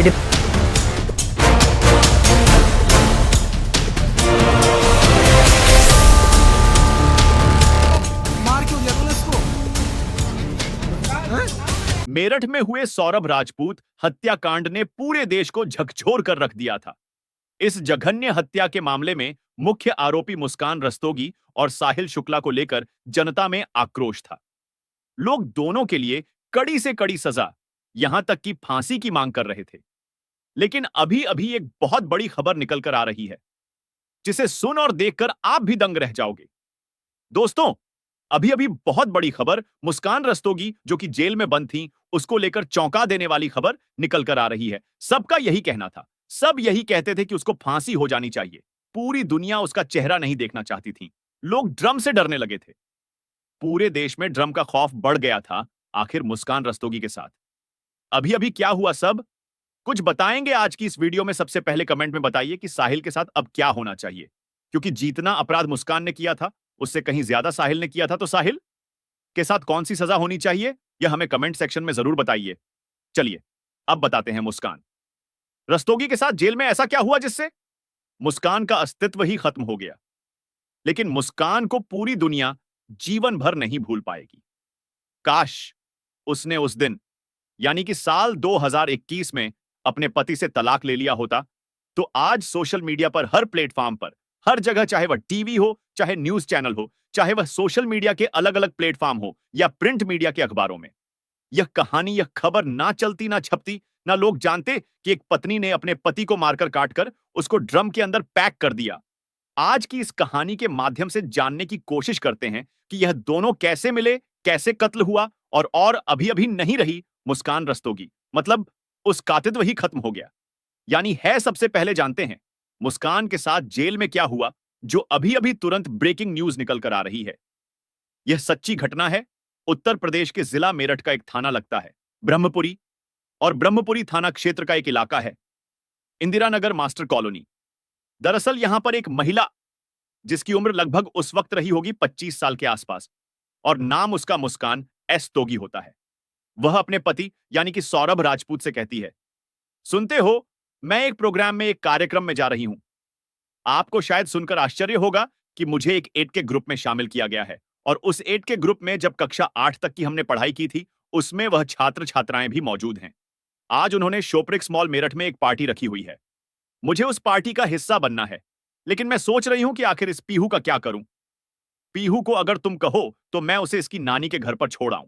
Side. मार क्यों दिया तूने इसको? मेरठ में हुए सौरभ राजपूत हत्याकांड ने पूरे देश को झकझोर कर रख दिया था। इस जघन्य हत्या के मामले में मुख्य आरोपी मुस्कान रस्तोगी और साहिल शुक्ला को लेकर जनता में आक्रोश था। लोग दोनों के लिए कड़ी से कड़ी सजा, यहां तक कि फांसी की मांग कर रहे थे। लेकिन अभी अभी एक बहुत बड़ी खबर निकल कर आ रही है, जिसे सुन और देखकर आप भी दंग रह जाओगे। दोस्तों, अभी अभी बहुत बड़ी खबर मुस्कान रस्तोगी जो कि जेल में बंद थी, उसको लेकर चौंका देने वाली खबर निकल कर आ रही है। सबका यही कहना था, सब यही कहते थे कि उसको फांसी हो जानी चाहिए। पूरी दुनिया उसका चेहरा नहीं देखना चाहती थी। लोग ड्रम से डरने लगे थे। पूरे देश में ड्रम का खौफ बढ़ गया था आखिर मुस्कान रस्तोगी के साथ। अभी अभी क्या हुआ सब कुछ बताएंगे आज की इस वीडियो में। सबसे पहले कमेंट में बताइए कि साहिल के साथ अब क्या होना चाहिए, क्योंकि जितना अपराध मुस्कान ने किया था उससे कहीं ज्यादा साहिल ने किया था। तो साहिल के साथ कौन सी सजा होनी चाहिए यह हमें कमेंट सेक्शन में जरूर बताइए। चलिए अब बताते हैं मुस्कान रस्तोगी के साथ जेल में ऐसा क्या हुआ जिससे मुस्कान का अस्तित्व ही खत्म हो गया। लेकिन मुस्कान को पूरी दुनिया जीवन भर नहीं भूल पाएगी। काश उसने उस दिन यानी कि साल 2021 में अपने पति से तलाक ले लिया होता, तो आज सोशल मीडिया पर हर प्लेटफॉर्म पर, हर जगह, चाहे वह टीवी हो, चाहे न्यूज चैनल हो, चाहे वह सोशल मीडिया के अलग अलग प्लेटफॉर्म हो या प्रिंट मीडिया के अखबारों में, यह कहानी, यह खबर ना चलती, ना छपती, ना लोग जानते कि एक पत्नी ने अपने पति को मारकर काटकर उसको ड्रम के अंदर पैक कर दिया। आज की इस कहानी के माध्यम से जानने की कोशिश करते हैं कि यह दोनों कैसे मिले, कैसे कत्ल हुआ, और अभी अभी नहीं रही मुस्कान रस्तोगी, मतलब उसका अस्तित्व ही खत्म हो गया। यानी है, सबसे पहले जानते हैं मुस्कान के साथ जेल में क्या हुआ, जो अभी अभी तुरंत ब्रेकिंग न्यूज निकल कर आ रही है। यह सच्ची घटना है। उत्तर प्रदेश के जिला मेरठ का एक थाना लगता है ब्रह्मपुरी, और ब्रह्मपुरी थाना क्षेत्र का एक इलाका है इंदिरा नगर मास्टर कॉलोनी। दरअसल यहां पर एक महिला, जिसकी उम्र लगभग उस वक्त रही होगी 25 साल के आसपास, और नाम उसका मुस्कान एस तोगी होता है। वह अपने पति यानी कि सौरभ राजपूत से कहती है, सुनते हो, मैं एक प्रोग्राम में, एक कार्यक्रम में जा रही हूं। आपको शायद सुनकर आश्चर्य होगा कि मुझे एक 8 के ग्रुप में शामिल किया गया है, और उस 8 के ग्रुप में जब कक्षा 8 तक की हमने पढ़ाई की थी, उसमें वह छात्र छात्राएं भी मौजूद हैं। आज उन्होंने शोप्रिक्स मॉल मेरठ में एक पार्टी रखी हुई है। मुझे उस पार्टी का हिस्सा बनना है, लेकिन मैं सोच रही हूं कि आखिर इस पीहू का क्या करूं। पीहू को अगर तुम कहो तो मैं उसे इसकी नानी के घर पर छोड़ आऊं।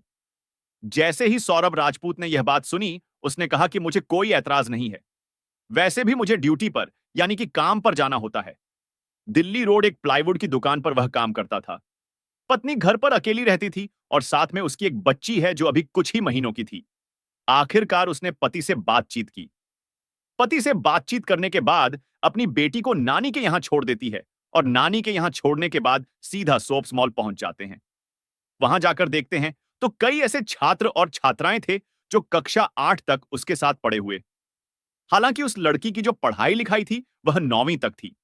जैसे ही सौरभ राजपूत ने यह बात सुनी, उसने कहा कि मुझे कोई ऐतराज नहीं है, वैसे भी मुझे ड्यूटी पर यानी कि काम पर जाना होता है। दिल्ली रोड एक प्लाईवुड की दुकान पर वह काम करता था। पत्नी घर पर अकेली रहती थी, और साथ में उसकी एक बच्ची है जो अभी कुछ ही महीनों की थी। आखिरकार उसने पति से बातचीत की। पति से बातचीत करने के बाद अपनी बेटी को नानी के यहां छोड़ देती है, और नानी के यहां छोड़ने के बाद सीधा सोप्स मॉल पहुंच जाते हैं। वहां जाकर देखते हैं तो कई ऐसे छात्र और छात्राएं थे जो कक्षा 8 तक उसके साथ पढ़े हुए। हालांकि उस लड़की की जो पढ़ाई लिखाई थी वह 9वीं तक थी,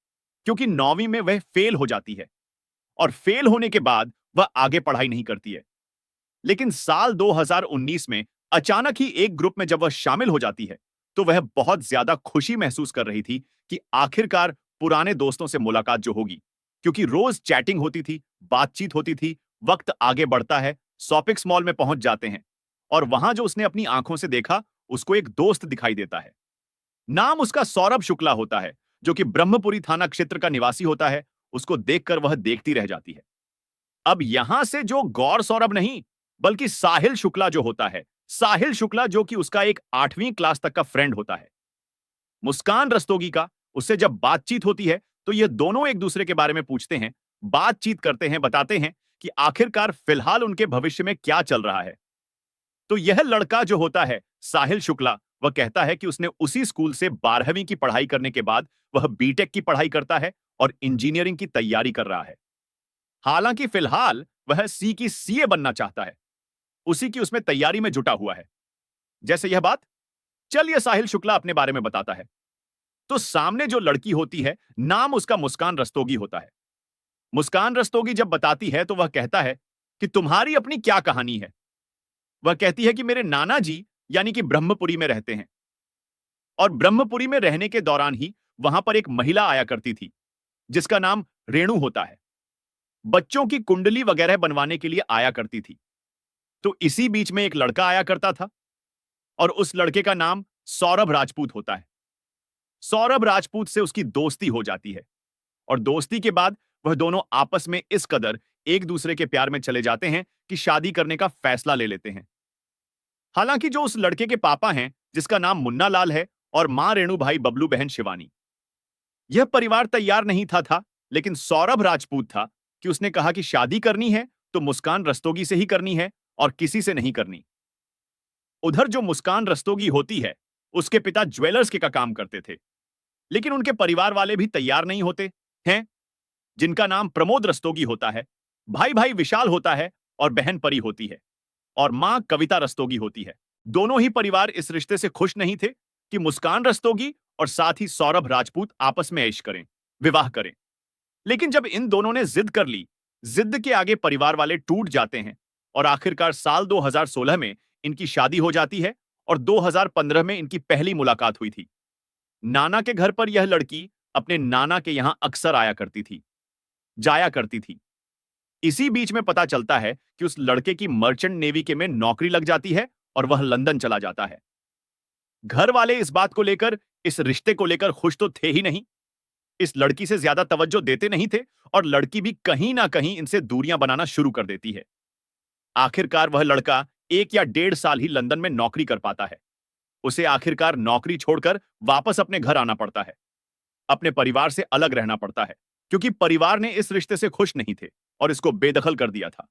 क्योंकि 9वीं में वह फेल हो जाती है, और फेल होने के बाद वह आगे पढ़ाई नहीं करती है। लेकिन साल 2019 में अचानक ही एक ग्रुप में जब वह शामिल हो जाती है, तो वह बहुत ज्यादा खुशी महसूस कर रही थी कि आखिरकार पुराने दोस्तों से मुलाकात जो होगी, क्योंकि रोज चैटिंग होती थी, बातचीत होती थी। वक्त आगे बढ़ता है, शॉपिक्स मॉल में पहुंच जाते हैं, और वहां जो उसने अपनी आंखों से देखा, उसको एक दोस्त दिखाई देता है। नाम उसका सौरभ शुक्ला होता है, जो कि ब्रह्मपुरी थाना क्षेत्र का निवासी होता है। उसको देखकर वह देखती रह जाती है। अब यहां से जो गौर सौरभ नहीं, बल्कि साहिल शुक्ला जो होता है, साहिल शुक्ला जो कि उसका एक 8वीं क्लास तक का फ्रेंड होता है। मुस्कान रस्तोगी का उससे जब बातचीत होती है, तो ये दोनों एक दूसरे के बारे में पूछते हैं, बातचीत करते हैं, बताते हैं कि आखिरकार फिलहाल उनके भविष्य में क्या चल रहा है। तो यह लड़का जो होता है साहिल शुक्ला, वह कहता है कि उसने उसी स्कूल से 12वीं की पढ़ाई करने के बाद वह बीटेक की पढ़ाई करता है और इंजीनियरिंग की तैयारी कर रहा है। हालांकि फिलहाल वह सी की सीए बनना चाहता है, उसी की उसमें तैयारी में जुटा हुआ है। जैसे यह बात, चलिए साहिल शुक्ला अपने बारे में बताता है। तो सामने जो लड़की होती है, नाम उसका मुस्कान रस्तोगी होता है। मुस्कान रस्तोगी जब बताती है तो वह कहता है कि तुम्हारी अपनी क्या कहानी है। वह कहती है कि मेरे नाना जी यानी कि ब्रह्मपुरी में रहते हैं, और ब्रह्मपुरी में रहने के दौरान ही वहां पर एक महिला आया करती थी जिसका नाम रेणु होता है। बच्चों की कुंडली वगैरह बनवाने के लिए आया करती थी। तो इसी बीच में एक लड़का आया करता था और उस लड़के का नाम सौरभ राजपूत होता है। सौरभ राजपूत से उसकी दोस्ती हो जाती है और दोस्ती के बाद वह दोनों आपस में इस कदर एक दूसरे के प्यार में चले जाते हैं कि शादी करने का फैसला ले लेते हैं। हालांकि जो उस लड़के के पापा हैं, जिसका नाम मुन्ना लाल है, और मां रेणु भाई बबलू बहन शिवानी, यह परिवार तैयार नहीं था, लेकिन सौरभ राजपूत था कि उसने कहा कि शादी करनी है तो मुस्कान रस्तोगी से ही करनी है और किसी से नहीं करनी। उधर जो मुस्कान रस्तोगी होती है, उसके पिता ज्वेलर्स के का काम करते थे, लेकिन उनके परिवार वाले भी तैयार नहीं होते हैं, जिनका नाम प्रमोद रस्तोगी होता है। भाई भाई विशाल होता है और बहन परी होती है और मां कविता रस्तोगी होती है। दोनों ही परिवार इस रिश्ते से खुश नहीं थे कि मुस्कान रस्तोगी और साथ ही सौरभ राजपूत आपस में ऐश करें, विवाह करें। लेकिन जब इन दोनों ने जिद कर ली, जिद के आगे परिवार वाले टूट जाते हैं और आखिरकार साल 2016 में इनकी शादी हो जाती है और 2015 में इनकी पहली मुलाकात हुई थी। नाना के घर पर यह लड़की अपने नाना के यहां अक्सर आया करती थी, जाया करती थी। इसी बीच में पता चलता है कि उस लड़के की मर्चेंट नेवी के में नौकरी लग जाती है और वह लंदन चला जाता है। घर वाले इस बात को लेकर, इस रिश्ते को लेकर खुश तो थे ही नहीं। इस लड़की से ज्यादा तवज्जो देते नहीं थे और लड़की भी कहीं ना कहीं इनसे दूरियां बनाना शुरू कर देती है। आखिरकार वह लड़का 1 या 1.5 साल ही लंदन में नौकरी कर पाता है। उसे आखिरकार नौकरी छोड़कर वापस अपने घर आना पड़ता है। अपने परिवार से अलग रहना पड़ता है क्योंकि परिवार ने इस रिश्ते से खुश नहीं थे और इसको बेदखल कर दिया था।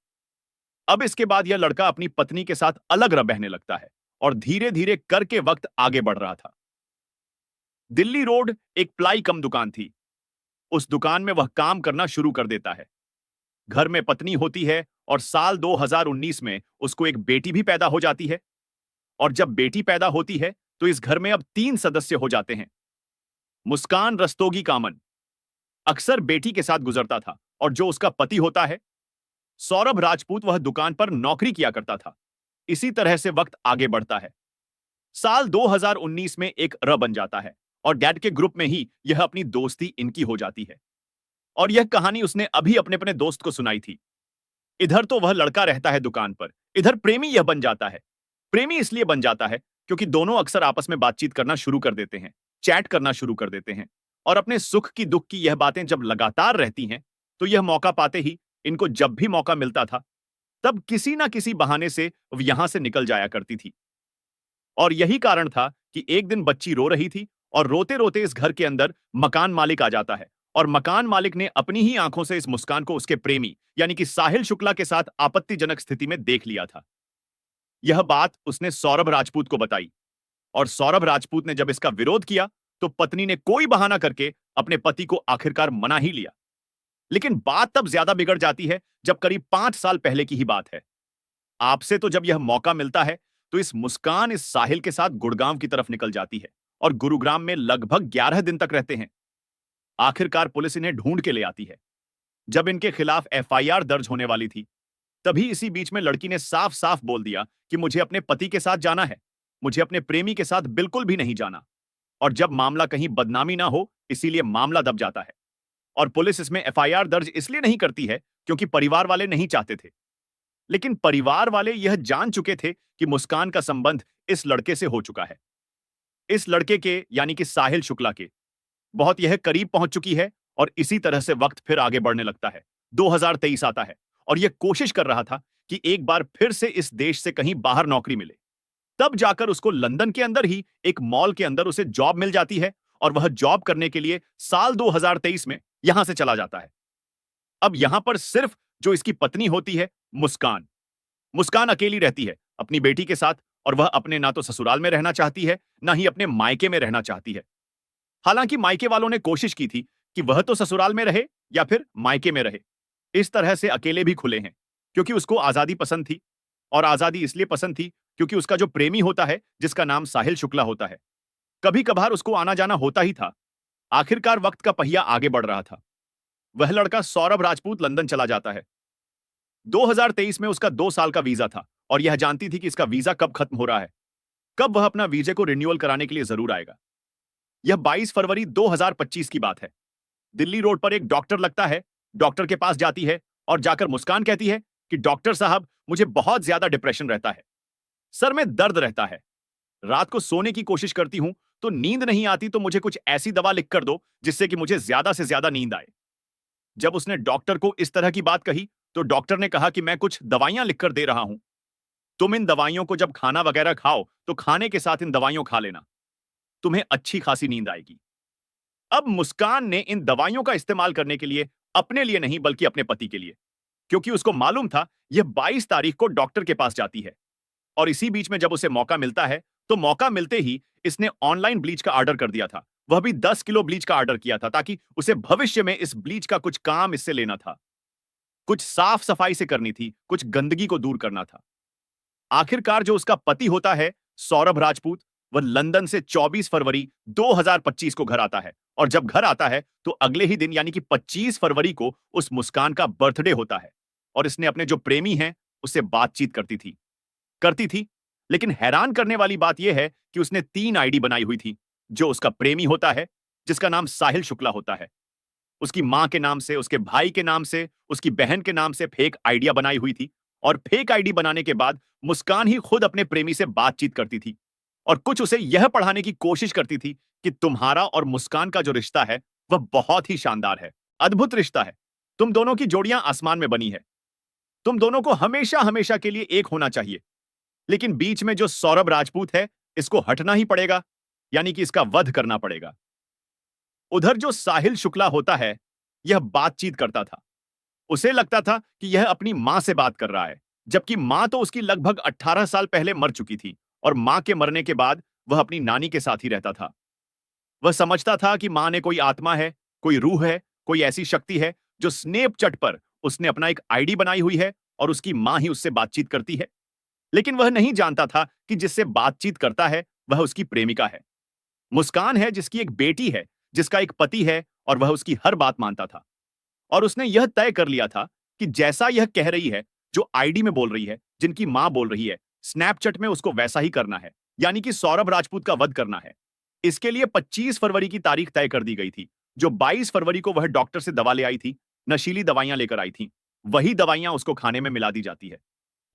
अब इसके बाद यह लड़का अपनी पत्नी के साथ अलग रहने लगता है और धीरे धीरे करके वक्त आगे बढ़ रहा था। दिल्ली रोड एक प्लाई कम दुकान थी। उस दुकान में वह काम करना शुरू कर देता है। घर में पत्नी होती है और साल 2019 में उसको एक बेटी भी पैदा हो जाती है। और जब बेटी पैदा होती है तो इस घर में अब 3 सदस्य हो जाते हैं। मुस्कान रस्तोगी कामन अक्सर बेटी के साथ गुजरता था और जो उसका पति होता है सौरभ राजपूत, वह दुकान पर नौकरी किया करता था। इसी तरह से वक्त आगे बढ़ता है। साल 2019 में एक र बन जाता है और डैड के ग्रुप में ही यह अपनी दोस्ती इनकी हो जाती है और यह कहानी उसने अभी अपने अपने दोस्त को सुनाई थी। इधर तो वह लड़का रहता है दुकान पर, इधर प्रेमी यह बन जाता है। प्रेमी इसलिए बन जाता है क्योंकि दोनों अक्सर आपस में बातचीत करना शुरू कर देते हैं, चैट करना शुरू कर देते हैं और अपने सुख की दुख की यह बातें जब लगातार रहती हैं तो यह मौका पाते ही, इनको जब भी मौका मिलता था तब किसी ना किसी बहाने से यहां से निकल जाया करती थी। और यही कारण था कि एक दिन बच्ची रो रही थी और रोते रोते इस घर के अंदर मकान मालिक आ जाता है और मकान मालिक ने अपनी ही आंखों से इस मुस्कान को उसके प्रेमी यानी कि साहिल शुक्ला के साथ आपत्तिजनक स्थिति में देख लिया था। यह बात उसने सौरभ राजपूत को बताई और सौरभ राजपूत ने जब इसका विरोध किया तो पत्नी ने कोई बहाना करके अपने पति को आखिरकार मना ही लिया। लेकिन बात तब ज्यादा बिगड़ जाती है जब करीब 5 साल पहले की ही बात है। आपसे तो जब यह मौका मिलता है तो इस मुस्कान इस साहिल के साथ गुड़गांव की तरफ निकल जाती है और गुरुग्राम में लगभग 11 दिन तक रहते हैं। आखिरकार पुलिस इन्हें ढूंढ के ले आती है। जब इनके खिलाफ एफआईआर दर्ज होने वाली थी तभी इसी बीच में लड़की ने साफ साफ बोल दिया कि मुझे अपने पति के साथ जाना है, मुझे अपने प्रेमी के साथ बिल्कुल भी नहीं जाना। और जब मामला कहीं बदनामी ना हो इसीलिए मामला दब जाता है और पुलिस इसमें एफआईआर दर्ज इसलिए नहीं करती है क्योंकि परिवार वाले नहीं चाहते थे। लेकिन परिवार वाले यह जान चुके थे कि मुस्कान का संबंध इस लड़के से हो चुका है। इस लड़के के यानी कि साहिल शुक्ला के बहुत यह करीब पहुंच चुकी है और इसी तरह से वक्त फिर आगे बढ़ने लगता है। 2023 आता है और यह कोशिश कर रहा था कि एक बार फिर से इस देश से कहीं बाहर नौकरी मिले। तब जाकर उसको लंदन के अंदर ही एक मॉल के अंदर उसे जॉब मिल जाती है और वह जॉब करने के लिए साल 2023 में यहां से चला जाता है। अब यहां पर सिर्फ जो इसकी पत्नी होती है मुस्कान, मुस्कान अकेली रहती है अपनी बेटी के साथ और वह अपने ना तो ससुराल में रहना चाहती है ना ही अपने मायके में रहना चाहती है। हालांकि मायके वालों ने कोशिश की थी कि वह तो ससुराल में रहे या फिर मायके में रहे। इस तरह से अकेले भी खुले हैं क्योंकि उसको आजादी पसंद थी और आजादी इसलिए पसंद थी क्योंकि उसका जो प्रेमी होता है जिसका नाम साहिल शुक्ला होता है, कभी कभार उसको आना जाना होता ही था। आखिरकार वक्त का पहिया आगे बढ़ रहा था। वह लड़का सौरभ राजपूत लंदन चला जाता है। 2023 में उसका 2 साल का वीजा था और यह जानती थी कि इसका वीजा कब खत्म हो रहा है, कब वह अपना वीजे को रिन्यूअल कराने के लिए जरूर आएगा। यह 22 फरवरी 2025 की बात है। दिल्ली रोड पर एक डॉक्टर लगता है, डॉक्टर के पास जाती है और जाकर मुस्कान कहती है कि डॉक्टर साहब, मुझे बहुत ज्यादा डिप्रेशन रहता है, सर में दर्द रहता है, रात को सोने की कोशिश करती हूं तो नींद नहीं आती, तो मुझे कुछ ऐसी दवा लिख कर दो जिससे कि मुझे ज्यादा से ज्यादा नींद आए। जब उसने डॉक्टर को इस तरह की बात कही तो डॉक्टर ने कहा कि मैं कुछ दवाइयां लिखकर दे रहा हूं, तुम इन दवाइयों को जब खाना वगैरह खाओ तो खाने के साथ इन दवाइयों खा लेना, तुम्हें अच्छी खासी नींद आएगी। अब मुस्कान ने इन दवाइयों का इस्तेमाल करने के लिए अपने लिए नहीं बल्कि अपने पति के लिए, क्योंकि उसको मालूम था यह 22 तारीख को डॉक्टर के पास जाती है। और इसी बीच में जब उसे मौका मिलता है तो मौका मिलते ही इसने ऑनलाइन ब्लीच का ऑर्डर कर दिया था। वह भी 10 किलो ब्लीच का ऑर्डर किया था ताकि उसे भविष्य में इस ब्लीच का कुछ काम इससे लेना था, कुछ साफ सफाई से करनी थी, कुछ गंदगी को दूर करना था। आखिरकार जो उसका पति होता है सौरभ राजपूत, वह लंदन से 24 फरवरी 2025 को घर आता है। और जब घर आता है तो अगले ही दिन यानी कि 25 फरवरी को उस मुस्कान का बर्थडे होता है और इसने अपने जो प्रेमी हैं उससे बातचीत करती थी। लेकिन हैरान करने वाली बात यह है कि उसने 3 आईडी बनाई हुई थी। जो उसका प्रेमी होता है, जिसका नाम साहिल शुक्ला होता है, उसकी मां के नाम से, उसके भाई के नाम से, उसकी बहन के नाम से फेक आइडिया बनाई हुई थी। और फेक आईडी बनाने के बाद मुस्कान ही खुद अपने प्रेमी से बातचीत करती थी और कुछ उसे यह पढ़ाने की कोशिश करती थी कि तुम्हारा और मुस्कान का जो रिश्ता है वह बहुत ही शानदार है, अद्भुत रिश्ता है, तुम दोनों की जोड़ियां आसमान में बनी है, तुम दोनों को हमेशा हमेशा के लिए एक होना चाहिए। लेकिन बीच में जो सौरभ राजपूत है, इसको हटना ही पड़ेगा, यानी कि इसका वध करना पड़ेगा। उधर जो साहिल शुक्ला होता है, यह बातचीत करता था। उसे लगता था कि यह अपनी मां से बात कर रहा है, जबकि मां तो उसकी लगभग 18 साल पहले मर चुकी थी और मां के मरने के बाद वह अपनी नानी के साथ ही रहता था। वह समझता था कि मां ने कोई आत्मा है, कोई रूह है, कोई ऐसी शक्ति है जो स्नैपचैट पर उसने अपना एक आईडी बनाई हुई है और उसकी मां ही उससे बातचीत करती है। लेकिन वह नहीं जानता था कि जिससे बातचीत करता है वह उसकी प्रेमिका है। मुस्कान है जिसकी एक बेटी है, जिसका एक पति है और वह उसकी हर बात मानता था। और उसने यह तय कर लिया था कि जैसा यह कह रही है, जो आईडी में बोल रही है, जिनकी मां बोल रही है, स्नैपचैट में उसको वैसा ही करना है, यानी कि सौरभ राजपूत का वध करना है। इसके लिए 25 फरवरी की तारीख तय कर दी गई थी। जो 22 फरवरी को वह डॉक्टर से दवा ले आई थी, नशीली दवाइयां लेकर आई थी, वही दवाइयां उसको खाने में मिला दी जाती है।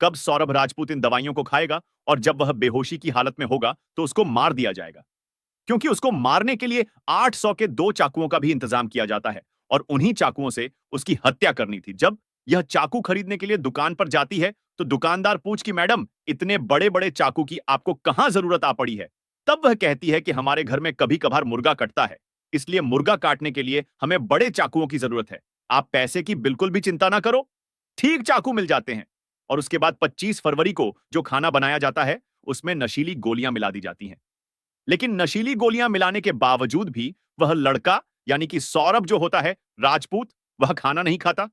कब सौरभ राजपूत इन दवाइयों को खाएगा और जब वह बेहोशी की हालत में होगा तो उसको मार दिया जाएगा, क्योंकि उसको मारने के लिए 800 के 2 चाकुओं का भी इंतजाम किया जाता है और उन्हीं चाकुओं से उसकी हत्या करनी थी। जब यह चाकू खरीदने के लिए दुकान पर जाती है तो दुकानदार पूछ कि मैडम, इतने बड़े बड़े चाकू की आपको कहां जरूरत आ पड़ी है? तब वह कहती है कि हमारे घर में कभी कभार मुर्गा कटता है, इसलिए मुर्गा काटने के लिए हमें बड़े चाकुओं की जरूरत है। आप पैसे की बिल्कुल भी चिंता ना करो, ठीक चाकू मिल जाते हैं। और उसके बाद 25 फरवरी को जो खाना बनाया जाता है उसमें नशीली गोलियां मिला दी जाती हैं। लेकिन नशीली गोलियां मिलाने के बावजूद भी वह लड़का, यानी कि सौरभ जो होता है राजपूत, वह खाना नहीं खाता।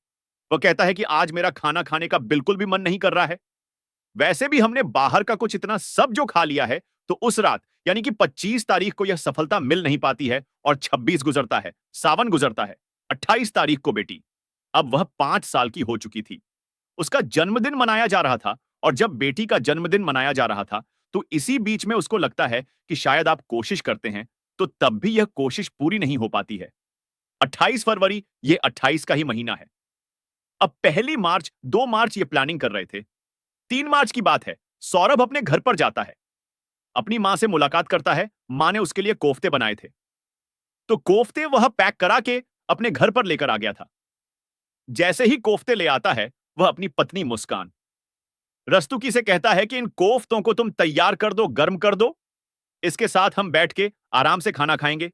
वह कहता है कि आज मेरा खाना खाने का बिल्कुल भी मन नहीं कर रहा है। वैसे भी हमने बाहर का कुछ इतना सब जो खा लिया है, तो उस रात यानी कि 25 तारीख को यह सफलता मिल नहीं पाती है और 26 गुजरता है, सावन गुजरता है, 28 तारीख को बेटी, अब वह 5 साल की हो चुकी थी, उसका जन्मदिन मनाया जा रहा था। और जब बेटी का जन्मदिन मनाया जा रहा था तो इसी बीच में उसको लगता है कि शायद आप कोशिश करते हैं तो तब भी यह कोशिश पूरी नहीं हो पाती है। 28 फरवरी, ये 28 का ही महीना है। अब पहली मार्च, 2 मार्च ये प्लानिंग कर रहे थे। 3 मार्च की बात है, सौरभ अपने घर पर जाता है, अपनी मां से मुलाकात करता है। मां ने उसके लिए कोफ्ते बनाए थे, तो कोफ्ते वह पैक करा के अपने घर पर लेकर आ गया था। जैसे ही कोफ्ते ले आता है, वह अपनी पत्नी मुस्कान रस्तुकी से कहता है कि इन कोफ्तों को तुम तैयार कर दो, गर्म कर दो, इसके साथ हम बैठ के आराम से खाना खाएंगे।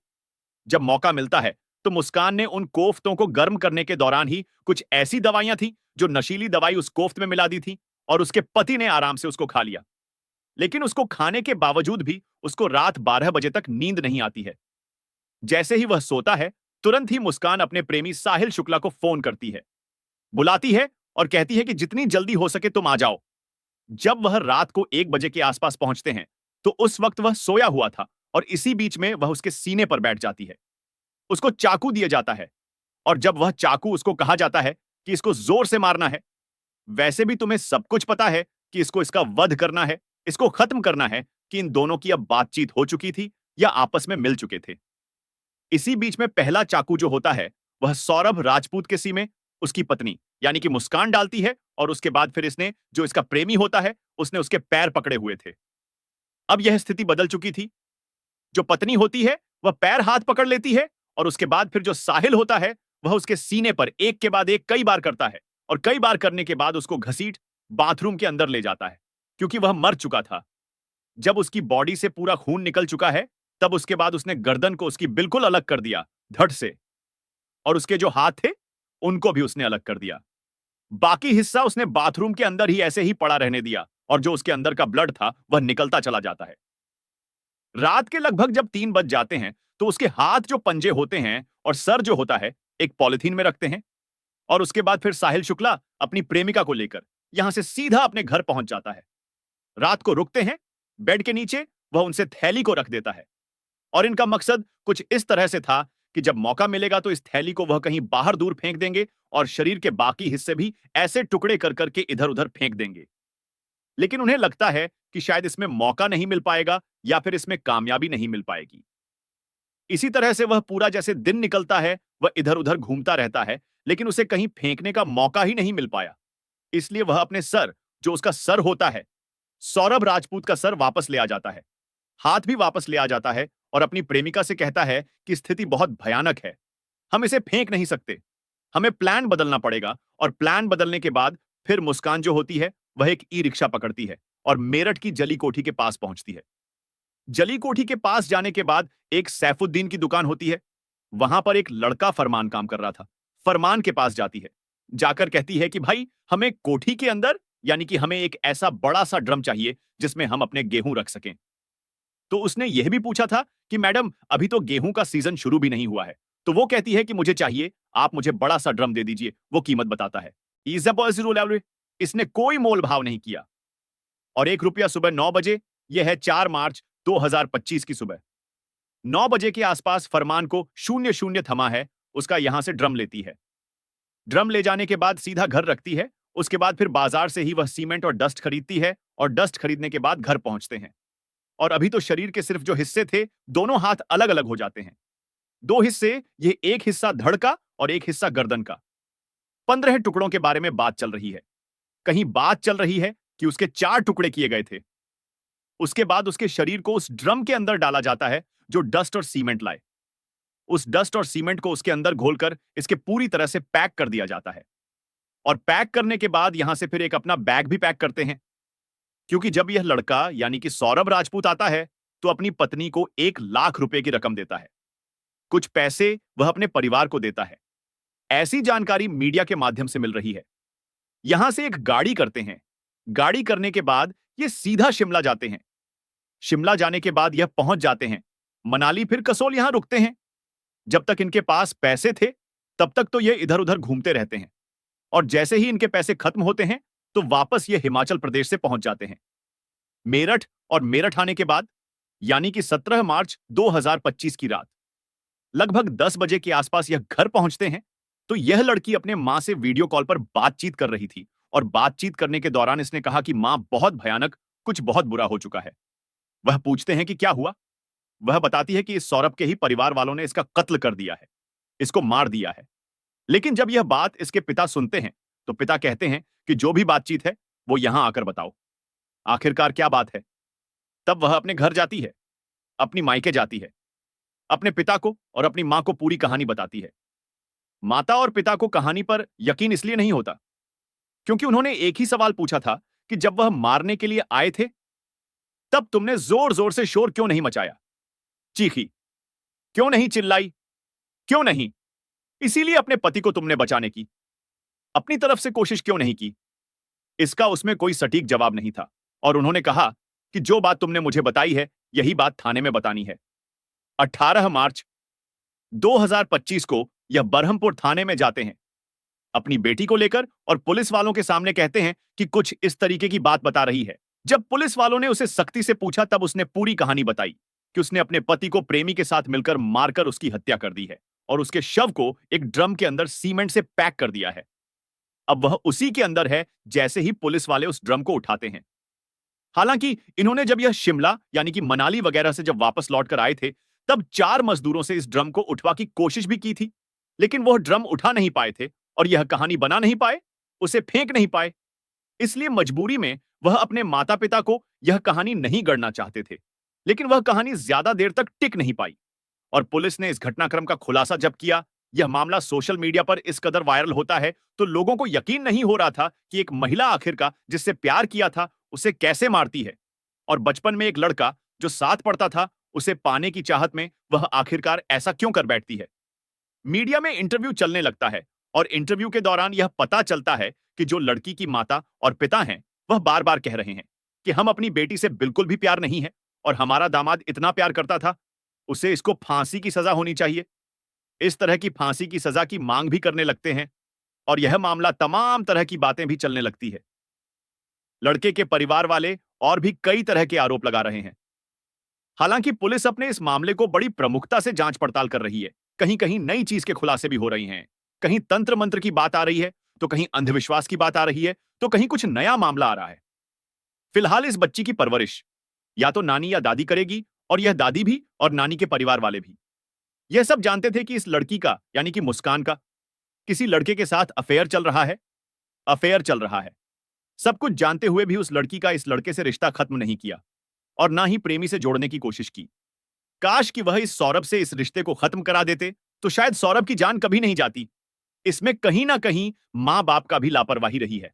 जब मौका मिलता है तो मुस्कान ने उन कोफ्तों को गर्म करने के दौरान ही कुछ ऐसी दवाइयां थी जो नशीली दवाई उस कोफ्त में मिला दी थी और उसके पति ने आराम से उसको खा लिया। लेकिन उसको खाने के बावजूद भी उसको रात 12 बजे तक नींद नहीं आती है। जैसे ही वह सोता है, तुरंत ही मुस्कान अपने प्रेमी साहिल शुक्ला को फोन करती है, बुलाती है और कहती है कि जितनी जल्दी हो सके तुम आ जाओ। जब वह रात को 1 बजे के आसपास पहुंचते हैं तो उस वक्त वह सोया हुआ था और इसी बीच में वह उसके सीने पर बैठ जाती है। उसको चाकू दिया जाता है और जब वह चाकू, उसको कहा जाता है कि इसको जोर से मारना है। वैसे भी तुम्हें सब कुछ पता है कि इसको इसका वध करना है, इसको खत्म करना है, कि इन दोनों की अब बातचीत हो चुकी थी या आपस में मिल चुके थे। इसी बीच में पहला चाकू जो होता है वह सौरभ राजपूत के सीने में उसकी पत्नी यानी कि मुस्कान डालती है, और उसके बाद फिर इसने जो इसका प्रेमी होता है उसने उसके पैर पकड़े हुए थे। अब यह स्थिति बदल चुकी थी। जो पत्नी होती है वह पैर हाथ पकड़ लेती है, और उसके बाद फिर जो साहिल होता है वह उसके सीने पर एक के बाद एक कई बार करता है, और कई बार करने के बाद उसको घसीट बाथरूम के अंदर ले जाता है, क्योंकि वह मर चुका था। जब उसकी बॉडी से पूरा खून निकल चुका है, तब उसके बाद उसने गर्दन को उसकी बिल्कुल अलग कर दिया धड़ से, और उसके जो हाथ थे उनको भी उसने अलग कर दिया। बाकी हिस्सा उसने बाथरूम के अंदर ही ऐसे ही पड़ा रहने दिया, और जो उसके अंदर का ब्लड था वह निकलता चला जाता है। रात के लगभग जब 3 बज जाते हैं तो उसके हाथ जो पंजे होते हैं और सर जो होता है एक पॉलिथीन में रखते हैं, और उसके बाद फिर साहिल शुक्ला अपनी प्रेमिका को लेकर यहां से सीधा अपने घर पहुंच जाता है। रात को रुकते हैं, बेड के नीचे वह उनसे थैली को रख देता है, और इनका मकसद कुछ इस तरह से था कि जब मौका मिलेगा तो इस थैली को वह कहीं बाहर दूर फेंक देंगे, और शरीर के बाकी हिस्से भी ऐसे टुकड़े कर करके इधर उधर फेंक देंगे। लेकिन उन्हें लगता है कि शायद इसमें मौका नहीं मिल पाएगा, या फिर इसमें कामयाबी नहीं मिल पाएगी। इसी तरह से वह पूरा जैसे दिन निकलता है वह इधर उधर घूमता रहता है, लेकिन उसे कहीं फेंकने का मौका ही नहीं मिल पाया। इसलिए वह अपने सर, जो उसका सर होता है, सौरभ राजपूत का सर वापस ले आ जाता है, हाथ भी वापस ले आ जाता है, और अपनी प्रेमिका से कहता है कि स्थिति बहुत भयानक है, हम इसे फेंक नहीं सकते, हमें प्लान बदलना पड़ेगा। और प्लान बदलने के बाद फिर मुस्कान जो होती है वह एक ई रिक्शा पकड़ती है और मेरठ की जली कोठी के पास पहुंचती है। जली कोठी के पास जाने के बाद एक सैफुद्दीन की दुकान होती है, वहां पर एक लड़का फरमान काम कर रहा था। फरमान के पास जाती है, जाकर कहती है कि भाई हमें कोठी के अंदर यानी कि हमें एक ऐसा बड़ा सा ड्रम चाहिए जिसमें हम अपने गेहूं रख सकें। तो उसने यह भी पूछा था कि मैडम अभी तो गेहूं का सीजन शुरू भी नहीं हुआ है। तो वो कहती है कि मुझे चाहिए, आप मुझे बड़ा सा ड्रम दे दीजिए। वो कीमत बताता है। इसने कोई मोल भाव नहीं किया, और 1 रुपया सुबह 9 बजे, यह है 4 मार्च 2025 की सुबह 9 बजे के आसपास फरमान को 00 थमा है, उसका यहां से ड्रम लेती है। ड्रम ले जाने के बाद सीधा घर रखती है। उसके बाद फिर बाजार से ही वह सीमेंट और डस्ट खरीदती है, और डस्ट खरीदने के बाद घर पहुंचते हैं। और अभी तो शरीर के सिर्फ जो हिस्से थे, दोनों हाथ अलग अलग हो जाते हैं। 2 हिस्से, ये एक हिस्सा धड़ का और एक हिस्सा गर्दन का। 15 टुकड़ों के बारे में बात चल रही है। कहीं बात चल रही है कि उसके 4 टुकड़े किए गए थे। उसके बाद उसके शरीर को उस ड्रम के अंदर डाला जाता है जो डस्ट और सीमेंट लाए। उस डस्ट और सीमेंट को उसके अंदर घोलकर इसके पूरी तरह से पैक कर दिया जाता है, और पैक करने के बाद यहां से फिर एक अपना बैग भी पैक करते हैं, क्योंकि जब यह लड़का यानी कि सौरभ राजपूत आता है तो अपनी पत्नी को 1 लाख रुपए की रकम देता है। कुछ पैसे वह अपने परिवार को देता है। ऐसी जानकारी मीडिया के माध्यम से मिल रही है। यहां से एक गाड़ी करते हैं। गाड़ी करने के बाद ये सीधा शिमला जाते हैं। शिमला जाने के बाद यह पहुंच जाते हैं मनाली, फिर कसोल यहां रुकते हैं। जब तक इनके पास पैसे थे तब तक तो ये इधर उधर घूमते रहते हैं, और जैसे ही इनके पैसे खत्म होते हैं तो वापस ये हिमाचल प्रदेश से पहुंच जाते हैं मेरठ। और मेरठ आने के बाद यानी कि 17 मार्च 2025 की रात लगभग 10 बजे के आसपास यह घर पहुंचते हैं। तो यह लड़की अपने मां से वीडियो कॉल पर बातचीत कर रही थी, और बातचीत करने के दौरान इसने कहा कि मां बहुत भयानक, कुछ बहुत बुरा हो चुका है। वह पूछते हैं कि क्या हुआ। वह बताती है कि इस सौरभ के ही परिवार वालों ने इसका कत्ल कर दिया है, इसको मार दिया है। लेकिन जब यह बात इसके पिता सुनते हैं तो पिता कहते हैं कि जो भी बातचीत है वो यहां आकर बताओ, आखिरकार क्या बात है। तब वह अपने घर जाती है, अपनी मायके जाती है, अपने पिता को और अपनी मां को पूरी कहानी बताती है। माता और पिता को कहानी पर यकीन इसलिए नहीं होता क्योंकि उन्होंने एक ही सवाल पूछा था कि जब वह मारने के लिए आए थे तब तुमने जोर जोर से शोर क्यों नहीं मचाया, चीखी क्यों नहीं, चिल्लाई क्यों नहीं, इसीलिए अपने पति को तुमने बचाने की अपनी तरफ से कोशिश क्यों नहीं की। इसका उसमें कोई सटीक जवाब नहीं था, और उन्होंने कहा कि जो बात तुमने मुझे बताई है यही बात थाने में बतानी है। 18 मार्च 2025 को यह बरहमपुर थाने में जाते हैं अपनी बेटी को लेकर, और पुलिस वालों के सामने कहते हैं कि कुछ इस तरीके की बात बता रही है। जब पुलिस वालों ने उसे सख्ती से पूछा तब उसने पूरी कहानी बताई कि उसने अपने पति को प्रेमी के साथ मिलकर मारकर उसकी हत्या कर दी है, और उसके शव को एक ड्रम के अंदर सीमेंट से पैक कर दिया है। अब वह उसी के अंदर है जैसे ही पुलिस वाले उस ड्रम को उठाते हैं। हालांकि इन्होंने जब यह शिमला यानी कि मनाली वगैरह से जब वापस लौट कर आए थे तब 4 मजदूरों से इस ड्रम को उठवा की कोशिश भी की थी, लेकिन वह ड्रम उठा नहीं पाए थे और यह कहानी बना नहीं पाए, उसे फेंक नहीं पाए। इसलिए मजबूरी में वह अपने माता-पिता को यह कहानी नहीं गढ़ना चाहते थे। लेकिन वह कहानी ज्यादा देर तक टिक नहीं पाई और पुलिस ने इस घटनाक्रम का खुलासा जब किया, यह मामला सोशल मीडिया पर इस कदर वायरल होता है, तो लोगों को यकीन नहीं हो रहा था कि एक महिला आखिरकार जिससे प्यार किया था, उसे कैसे मारती है। और बचपन में एक लड़का जो साथ पढ़ता था, उसे पाने की चाहत में वह आखिरकार ऐसा क्यों कर बैठती है। मीडिया में इंटरव्यू चलने लगता है और इंटरव्यू के दौरान यह पता चलता है कि जो लड़की की माता और पिता हैं, वह बार-बार कह रहे हैं कि हम अपनी बेटी से बिल्कुल भी प्यार नहीं है और हमारा दामाद इतना प्यार करता था, उसे इसको फांसी की सजा होनी चाहिए। इस तरह की फांसी की सजा की मांग भी करने लगते हैं और यह मामला तमाम तरह की बातें भी चलने लगती है। लड़के के परिवार वाले और भी कई तरह के आरोप लगा रहे हैं। हालांकि पुलिस अपने इस मामले को बड़ी प्रमुखता से जांच पड़ताल कर रही है। कहीं-कहीं नई चीज के खुलासे भी हो रही हैं। कहीं तंत्र मंत्र की बात आ रही है, तो कहीं अंधविश्वास की बात आ रही है, तो कहीं कुछ नया मामला आ रहा है। फिलहाल इस बच्ची की परवरिश या तो नानी या दादी करेगी और यह दादी भी और नानी के परिवार वाले भी। यह सब जानते थे कि इस लड़की का यानी कि मुस्कान का किसी लड़के के साथ अफेयर चल रहा है। सब कुछ जानते हुए भी उस लड़की का इस लड़के से रिश्ता खत्म नहीं किया और ना ही प्रेमी से जोड़ने की कोशिश की। काश कि वह इस सौरभ से इस रिश्ते को खत्म करा देते, तो शायद सौरभ की जान कभी नहीं जाती। इसमें कहीं ना कहीं मां बाप का भी लापरवाही रही है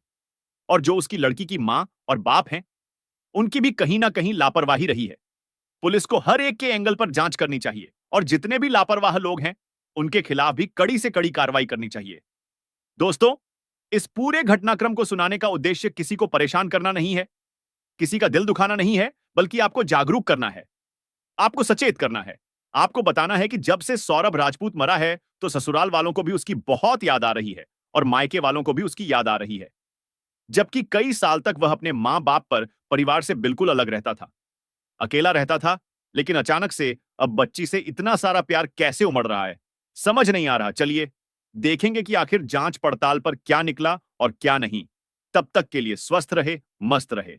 और जो उसकी लड़की की मां और बाप हैं, उनकी भी कहीं ना कहीं लापरवाही रही है। पुलिस को हर एक के एंगल पर जांच करनी चाहिए और जितने भी लापरवाह लोग हैं, उनके खिलाफ भी कड़ी से कड़ी कार्रवाई करनी चाहिए। दोस्तों, इस पूरे घटनाक्रम को सुनाने का उद्देश्य किसी को परेशान करना नहीं है, किसी का दिल दुखाना नहीं है, बल्कि आपको जागरूक करना है, आपको सचेत करना है। आपको बताना है कि जब से सौरभ राजपूत मरा है, तो ससुराल वालों को भी उसकी बहुत याद आ रही है और मायके वालों को भी उसकी याद आ रही है। जबकि कई साल तक वह अपने मां-बाप पर परिवार से बिल्कुल अलग रहता था, अकेला रहता था, लेकिन अचानक से अब बच्ची से इतना सारा प्यार कैसे उमड़ रहा है, समझ नहीं आ रहा। चलिए, देखेंगे कि आखिर जांच पड़ताल पर क्या निकला और क्या नहीं। तब तक के लिए स्वस्थ रहे, मस्त रहे।